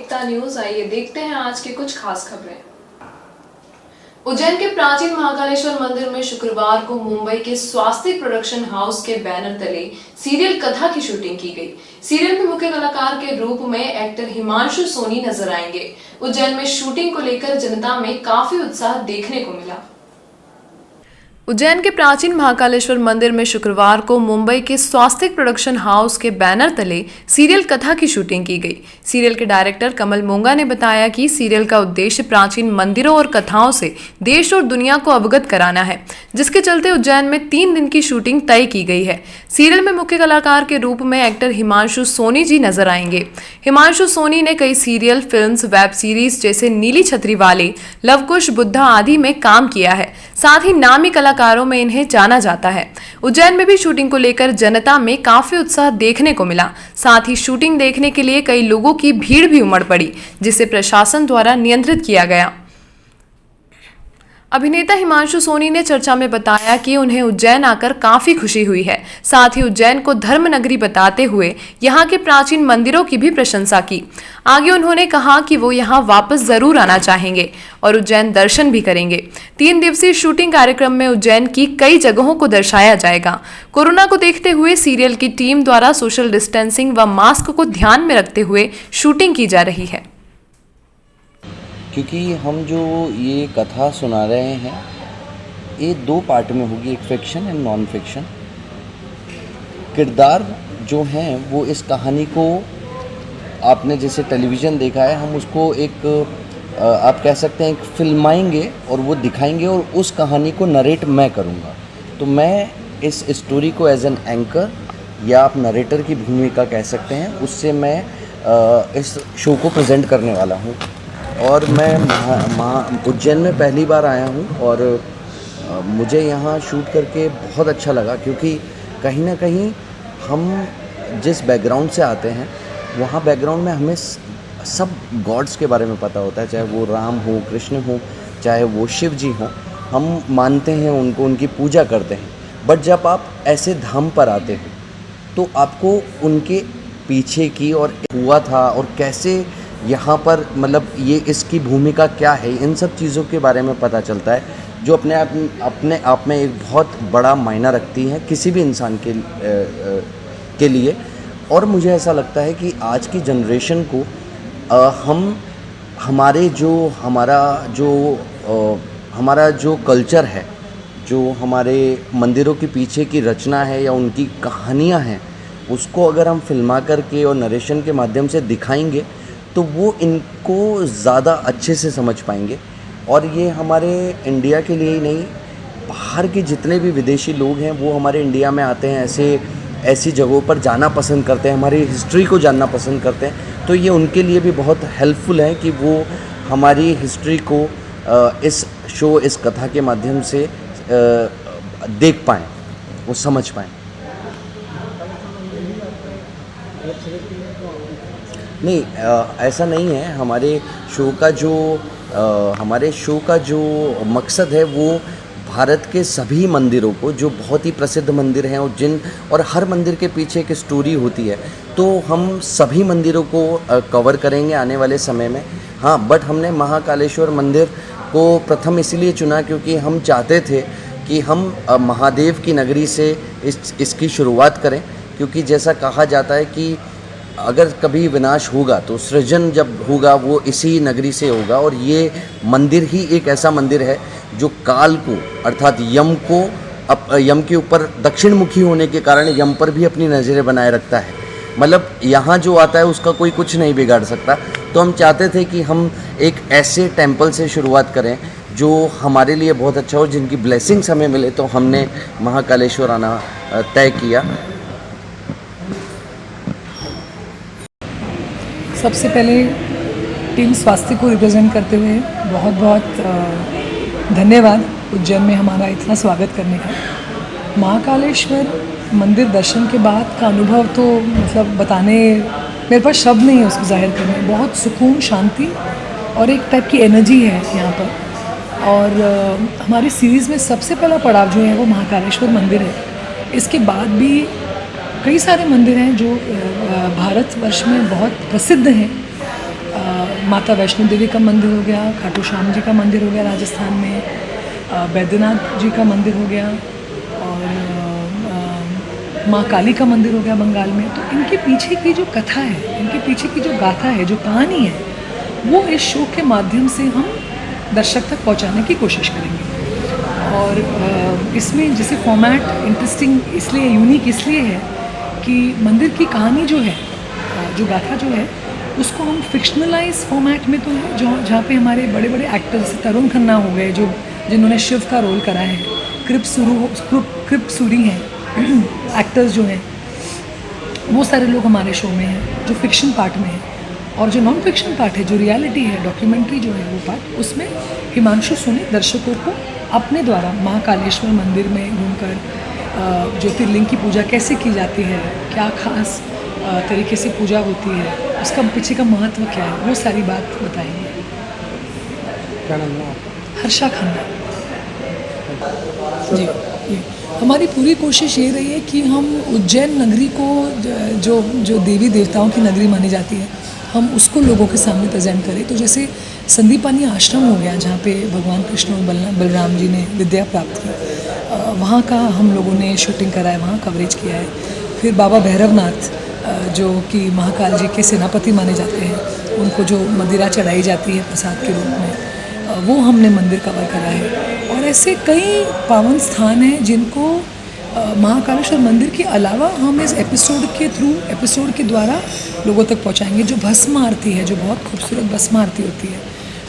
एकता news. आइए देखते हैं आज की कुछ खास खबरें। उज्जैन के प्राचीन महाकालेश्वर मंदिर में शुक्रवार को मुंबई के स्वास्तिक प्रोडक्शन हाउस के बैनर तले सीरियल कथा की शूटिंग की गई। सीरियल में मुख्य कलाकार के रूप में एक्टर हिमांशु सोनी नजर आएंगे। उज्जैन में शूटिंग को लेकर जनता में काफी उत्साह देखने को मिला। उज्जैन के प्राचीन महाकालेश्वर मंदिर में शुक्रवार को मुंबई के स्वास्तिक प्रोडक्शन हाउस के बैनर तले सीरियल कथा की शूटिंग की गई। सीरियल के डायरेक्टर कमल मोंगा ने बताया कि सीरियल का उद्देश्य प्राचीन मंदिरों और कथाओं से देश और दुनिया को अवगत कराना है, जिसके चलते उज्जैन में 3 दिन की शूटिंग तय की गई है। सीरियल में मुख्य कलाकार के रूप में एक्टर हिमांशु सोनी जी नजर आएंगे। हिमांशु सोनी ने कई सीरियल, फिल्म्स, वेब सीरीज जैसे नीली छतरी वाले, लवकुश, बुद्धा आदि में काम किया है। साथ ही नामी कलाकारों में इन्हें जाना जाता है। उज्जैन में भी शूटिंग को लेकर जनता में काफी उत्साह देखने को मिला। साथ ही शूटिंग देखने के लिए कई लोगों की भीड़ भी उमड़ पड़ी, जिसे प्रशासन द्वारा नियंत्रित किया गया। अभिनेता हिमांशु सोनी ने चर्चा में बताया कि उन्हें उज्जैन आकर काफी खुशी हुई है। साथ ही उज्जैन को धर्म नगरी बताते हुए यहाँ के प्राचीन मंदिरों की भी प्रशंसा की। आगे उन्होंने कहा कि वो यहाँ वापस जरूर आना चाहेंगे और उज्जैन दर्शन भी करेंगे। 3 दिवसीय शूटिंग कार्यक्रम में उज्जैन की कई जगहों को दर्शाया जाएगा। कोरोना को देखते हुए सीरियल की टीम द्वारा सोशल डिस्टेंसिंग व मास्क को ध्यान में रखते हुए शूटिंग की जा रही है। क्योंकि हम जो ये कथा सुना रहे हैं ये 2 पार्ट में होगी, एक फिक्शन एंड नॉन फिक्शन। किरदार जो हैं वो इस कहानी को, आपने जैसे टेलीविज़न देखा है, हम उसको एक आप कह सकते हैं एक फिल्माएंगे और वो दिखाएंगे और उस कहानी को नरेट मैं करूँगा। तो मैं इस स्टोरी को एज एन एंकर या आप नरेटर की भूमिका कह सकते हैं, उससे मैं इस शो को प्रेजेंट करने वाला हूँ। और मैं उज्जैन में पहली बार आया हूँ और मुझे यहाँ शूट करके बहुत अच्छा लगा, क्योंकि कहीं ना कहीं हम जिस बैकग्राउंड से आते हैं वहाँ बैकग्राउंड में हमें सब गॉड्स के बारे में पता होता है, चाहे वो राम हो, कृष्ण हो, चाहे वो शिव जी हों, हम मानते हैं उनको, उनकी पूजा करते हैं। बट जब आप ऐसे धाम पर आते हो तो आपको उनके पीछे की और हुआ था और कैसे यहाँ पर, मतलब ये इसकी भूमिका क्या है, इन सब चीज़ों के बारे में पता चलता है, जो अपने आप में एक बहुत बड़ा मायना रखती है किसी भी इंसान के लिए। और मुझे ऐसा लगता है कि आज की जनरेशन को हमारा जो कल्चर है, जो हमारे मंदिरों के पीछे की रचना है या उनकी कहानियाँ हैं, उसको अगर हम फिल्मा करके और नरेशन के माध्यम से दिखाएंगे तो वो इनको ज़्यादा अच्छे से समझ पाएंगे। और ये हमारे इंडिया के लिए ही नहीं, बाहर के जितने भी विदेशी लोग हैं वो हमारे इंडिया में आते हैं, ऐसी जगहों पर जाना पसंद करते हैं, हमारी हिस्ट्री को जानना पसंद करते हैं। तो ये उनके लिए भी बहुत हेल्पफुल है कि वो हमारी हिस्ट्री को इस शो, इस कथा के माध्यम से देख पाएँ, वो समझ पाएँ। नहीं, ऐसा नहीं है। हमारे शो का जो मकसद है वो भारत के सभी मंदिरों को, जो बहुत ही प्रसिद्ध मंदिर हैं और हर मंदिर के पीछे एक स्टोरी होती है, तो हम सभी मंदिरों को कवर करेंगे आने वाले समय में। हाँ, बट हमने महाकालेश्वर मंदिर को प्रथम इसलिए चुना क्योंकि हम चाहते थे कि हम महादेव की नगरी से इसकी शुरुआत करें, क्योंकि जैसा कहा जाता है कि अगर कभी विनाश होगा तो सृजन जब होगा वो इसी नगरी से होगा। और ये मंदिर ही एक ऐसा मंदिर है जो काल को, अर्थात यम के ऊपर दक्षिण मुखी होने के कारण यम पर भी अपनी नज़रें बनाए रखता है। मतलब यहाँ जो आता है उसका कोई कुछ नहीं बिगाड़ सकता। तो हम चाहते थे कि हम एक ऐसे टेम्पल से शुरुआत करें जो हमारे लिए बहुत अच्छा हो, जिनकी ब्लेसिंग्स हमें मिले। तो हमने महाकालेश्वर आना तय किया। सबसे पहले टीम स्वास्थ्य को रिप्रेजेंट करते हुए बहुत बहुत धन्यवाद उज्जैन में हमारा इतना स्वागत करने का। महाकालेश्वर मंदिर दर्शन के बाद का अनुभव तो मतलब बताने, मेरे पास शब्द नहीं है उसको जाहिर करने। बहुत सुकून, शांति और एक टाइप की एनर्जी है यहाँ पर। और हमारी सीरीज़ में सबसे पहला पड़ाव जो है वो महाकालेश्वर मंदिर है। इसके बाद भी कई सारे मंदिर हैं जो भारतवर्ष में बहुत प्रसिद्ध हैं। माता वैष्णो देवी का मंदिर हो गया, खाटू श्याम जी का मंदिर हो गया राजस्थान में, बैद्यनाथ जी का मंदिर हो गया, और माँ काली का मंदिर हो गया बंगाल में। तो इनके पीछे की जो कथा है, इनके पीछे की जो गाथा है, जो कहानी है, वो इस शो के माध्यम से हम दर्शक तक पहुंचाने की कोशिश करेंगे। और इसमें जैसे फॉर्मेट इंटरेस्टिंग इसलिए, यूनिक इसलिए है कि मंदिर की कहानी जो है, जो गाथा जो है, उसको हम फिक्शनलाइज फॉर्मेट में तो है, जहाँ पे हमारे बड़े बड़े एक्टर्स तरुण खन्ना हो गए, जो जिन्होंने शिव का रोल करा है, कृप सूरी हैं एक्टर्स जो हैं, वो सारे लोग हमारे शो में हैं जो फिक्शन पार्ट में है। और जो नॉन फिक्शन पार्ट है, जो रियलिटी है, डॉक्यूमेंट्री जो है, वो पार्ट, उसमें हिमांशु सोनी दर्शकों को अपने द्वारा महाकालेश्वर मंदिर में घूमकर ज्योतिर्लिंग की पूजा कैसे की जाती है, क्या खास तरीके से पूजा होती है, उसका पीछे का महत्व क्या है, वो सारी बात बताएंगे। क्या नाम है आपका? हर्षा खन्ना जी। हमारी पूरी कोशिश ये रही है कि हम उज्जैन नगरी को, जो देवी देवताओं की नगरी मानी जाती है, हम उसको लोगों के सामने प्रेजेंट करें। तो जैसे संदीपानी आश्रम हो गया, जहाँ पे भगवान कृष्ण और बलराम जी ने विद्या प्राप्त की, वहाँ का हम लोगों ने शूटिंग करा है, वहाँ कवरेज किया है। फिर बाबा भैरवनाथ, जो कि महाकाल जी के सेनापति माने जाते हैं, उनको जो मदिरा चढ़ाई जाती है प्रसाद के रूप में, वो हमने मंदिर कवर करा है। और ऐसे कई पावन स्थान हैं जिनको महाकालेश्वर मंदिर के अलावा हम इस एपिसोड के द्वारा लोगों तक पहुंचाएंगे। जो भस्म आरती है, जो बहुत खूबसूरत भस्म आरती होती है,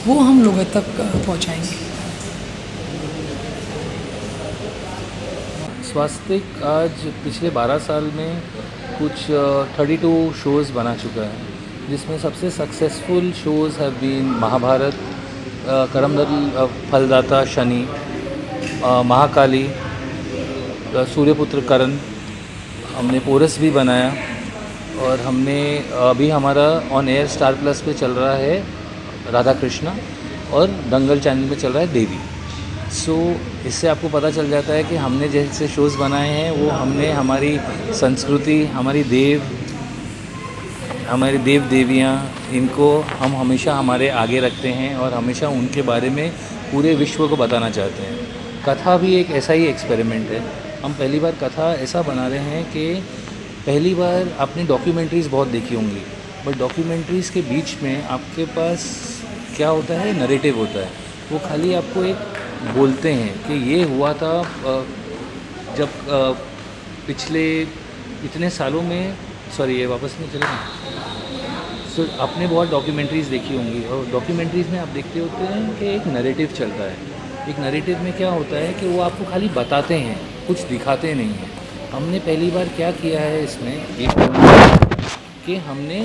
वो हम लोगों तक पहुंचाएंगे। स्वास्तिक आज पिछले 12 साल में कुछ 32 शोज़ बना चुका है, जिसमें सबसे successful shows have been Mahabharat, करमदल फलदाता शनि, महाकाली, सूर्यपुत्र करण, हमने पोरस भी बनाया, और हमने अभी हमारा ऑन एयर स्टार प्लस पे चल रहा है राधा कृष्णा, और दंगल चैनल पे चल रहा है देवी। सो इससे आपको पता चल जाता है कि हमने जैसे शोज़ बनाए हैं, वो हमने हमारी संस्कृति, हमारे देव देवियाँ, इनको हम हमेशा हमारे आगे रखते हैं और हमेशा उनके बारे में पूरे विश्व को बताना चाहते हैं। कथा भी एक ऐसा ही एक्सपेरिमेंट है। हम पहली बार कथा ऐसा बना रहे हैं कि पहली बार आपने डॉक्यूमेंट्रीज़ बहुत देखी होंगी, बट डॉक्यूमेंट्रीज़ के बीच में आपके पास क्या होता है, नरेटिव होता है। वो खाली आपको एक बोलते हैं कि ये हुआ था जब पिछले इतने सालों में, सॉरी ये वापस नहीं चलेगा। सो आपने बहुत डॉक्यूमेंट्रीज़ देखी होंगी, और डॉक्यूमेंट्रीज़ में आप देखते होते हैं कि एक नरेटिव चलता है। एक नरेटिव में क्या होता है कि वो आपको खाली बताते हैं, कुछ दिखाते नहीं हैं। हमने पहली बार क्या किया है इसमें, कि हमने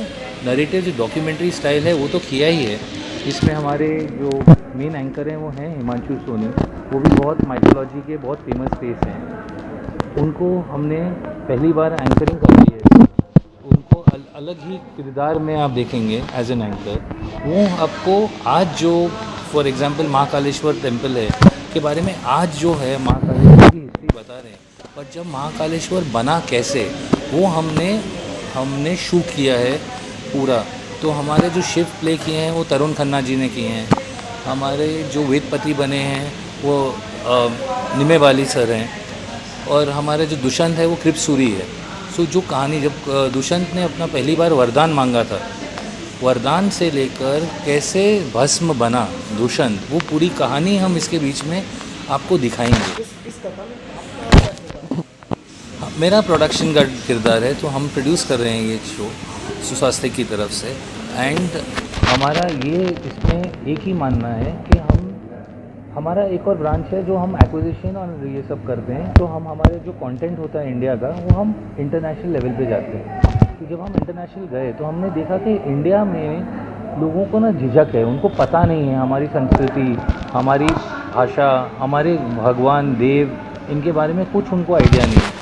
नरेटिव जो डॉक्यूमेंट्री स्टाइल है वो तो किया ही है। इसमें हमारे जो मेन एंकर हैं वो हैं हिमांशु सोनी, वो भी बहुत माइथोलॉजी के बहुत फेमस फेस हैं। उनको हमने पहली बार एंकरिंग करी है। उनको अलग ही किरदार में आप देखेंगे एज एन एंकर। वो आपको आज जो फॉर एग्जांपल महाकालेश्वर टेम्पल है के बारे में आज जो है महाकालेश्वर की हिस्ट्री बता रहे हैं, पर जब महाकालेश्वर बना कैसे, वो हमने शूट किया है पूरा। तो हमारे जो शिव प्ले किए हैं वो तरुण खन्ना जी ने किए हैं। हमारे जो वेदपति बने हैं वो निमेवाली सर हैं, और हमारे जो दुष्यंत है वो कृप सूरी है। सो जो कहानी, जब दुष्यंत ने अपना पहली बार वरदान मांगा था, वरदान से लेकर कैसे भस्म बना दुष्यंत, वो पूरी कहानी हम इसके बीच में आपको दिखाएंगे। मेरा प्रोडक्शन का किरदार है, तो हम प्रोड्यूस कर रहे हैं ये शो सुस्वास्थ्य की तरफ से। एंड हमारा ये इसमें एक ही मानना है कि हमारा एक और ब्रांच है जो हम एक्विजिशन और ये सब करते हैं। तो हम हमारे जो कंटेंट होता है इंडिया का, वो हम इंटरनेशनल लेवल पे जाते हैं। तो जब हम इंटरनेशनल गए तो हमने देखा कि इंडिया में लोगों को ना झिझक है, उनको पता नहीं है हमारी संस्कृति, हमारी भाषा, हमारे भगवान देव, इनके बारे में कुछ उनको आइडिया नहीं है।